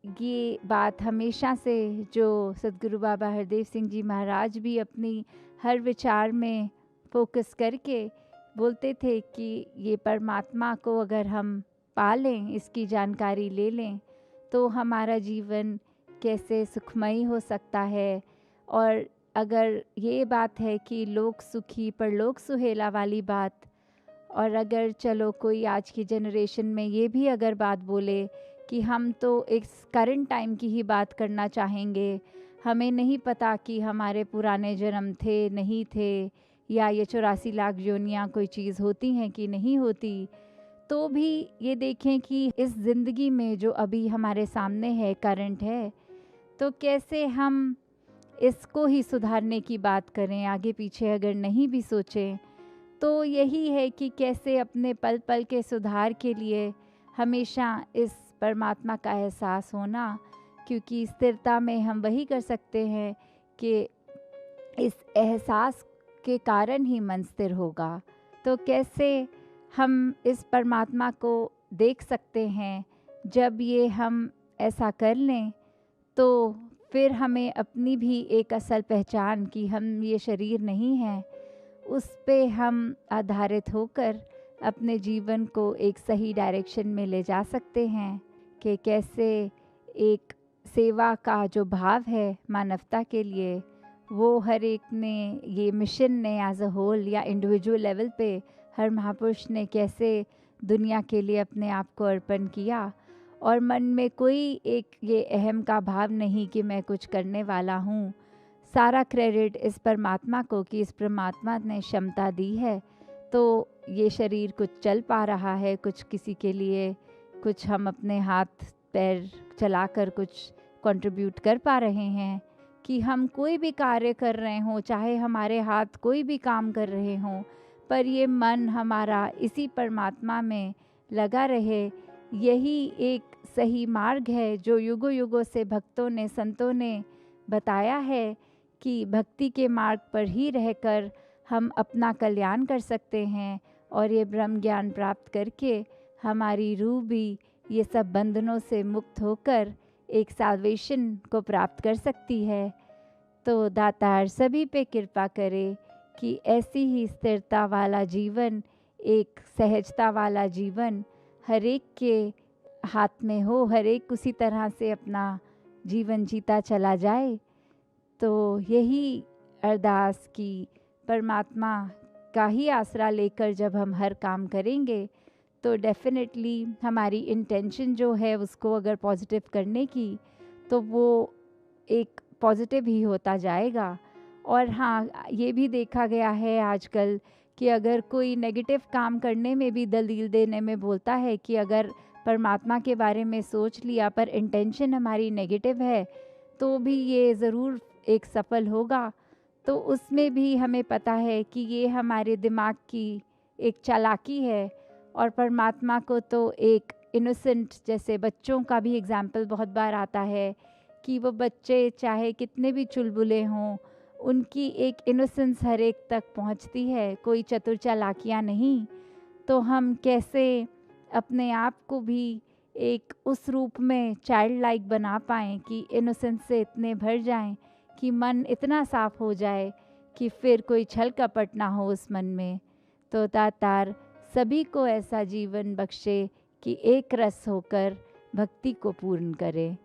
ये बात हमेशा से जो सद्गुरु बाबा हरदेव सिंह जी महाराज भी अपनी हर विचार में फ़ोकस करके बोलते थे कि ये परमात्मा को अगर हम पा लें, इसकी जानकारी ले लें, तो हमारा जीवन कैसे सुखमयी हो सकता है। और अगर ये बात है कि लोक सुखी परलोक सुहेला वाली बात, और अगर चलो कोई आज की जनरेशन में ये भी अगर बात बोले कि हम तो एक करंट टाइम की ही बात करना चाहेंगे, हमें नहीं पता कि हमारे पुराने जन्म थे नहीं थे, या ये 84 लाख योनियाँ कोई चीज़ होती हैं कि नहीं होती, तो भी ये देखें कि इस ज़िंदगी में जो अभी हमारे सामने है, करंट है, तो कैसे हम इसको ही सुधारने की बात करें, आगे पीछे अगर नहीं भी सोचें। तो यही है कि कैसे अपने पल पल के सुधार के लिए हमेशा इस परमात्मा का एहसास होना, क्योंकि स्थिरता में हम वही कर सकते हैं कि इस एहसास के कारण ही मन स्थिर होगा। तो कैसे हम इस परमात्मा को देख सकते हैं, जब ये हम ऐसा कर लें तो फिर हमें अपनी भी एक असल पहचान कि हम ये शरीर नहीं हैं, उस पे हम आधारित होकर अपने जीवन को एक सही डायरेक्शन में ले जा सकते हैं कि कैसे एक सेवा का जो भाव है मानवता के लिए, वो हर एक ने, ये मिशन ने एज अ होल या इंडिविजुअल लेवल पे हर महापुरुष ने कैसे दुनिया के लिए अपने आप को अर्पण किया, और मन में कोई एक ये अहम का भाव नहीं कि मैं कुछ करने वाला हूँ। सारा क्रेडिट इस परमात्मा को कि इस परमात्मा ने क्षमता दी है, तो ये शरीर कुछ चल पा रहा है, कुछ किसी के लिए, कुछ हम अपने हाथ पैर चलाकर कुछ कंट्रीब्यूट कर पा रहे हैं। कि हम कोई भी कार्य कर रहे हों, चाहे हमारे हाथ कोई भी काम कर रहे हों, पर ये मन हमारा इसी परमात्मा में लगा रहे, यही एक सही मार्ग है जो युगों युगों से भक्तों ने, संतों ने बताया है कि भक्ति के मार्ग पर ही रहकर हम अपना कल्याण कर सकते हैं, और ये ब्रह्म ज्ञान प्राप्त करके हमारी रूह भी ये सब बंधनों से मुक्त होकर एक साल्वेशन को प्राप्त कर सकती है। तो दातार सभी पे कृपा करे कि ऐसी ही स्थिरता वाला जीवन, एक सहजता वाला जीवन हर एक के हाथ में हो, हर एक उसी तरह से अपना जीवन जीता चला जाए। तो यही अरदास की परमात्मा का ही आसरा लेकर जब हम हर काम करेंगे, तो डेफिनेटली हमारी इंटेंशन जो है उसको अगर पॉजिटिव करने की, तो वो एक पॉजिटिव ही होता जाएगा। और हाँ, ये भी देखा गया है आजकल कि अगर कोई नेगेटिव काम करने में भी दलील देने में बोलता है कि अगर परमात्मा के बारे में सोच लिया पर इंटेंशन हमारी नेगेटिव है, तो भी ये ज़रूर एक सफल होगा। तो उसमें भी हमें पता है कि ये हमारे दिमाग की एक चालाकी है, और परमात्मा को तो एक इनोसेंट, जैसे बच्चों का भी एग्जाम्पल बहुत बार आता है कि वो बच्चे चाहे कितने भी चुलबुले हों, उनकी एक इनोसेंस हर एक तक पहुंचती है, कोई चतुर चालाकियाँ नहीं। तो हम कैसे अपने आप को भी एक उस रूप में चाइल्ड लाइक बना पाएँ कि इनोसेंस से इतने भर जाएं कि मन इतना साफ हो जाए कि फिर कोई छल कपट ना हो उस मन में। तो दातार सभी को ऐसा जीवन बख्शे कि एक रस होकर भक्ति को पूर्ण करे।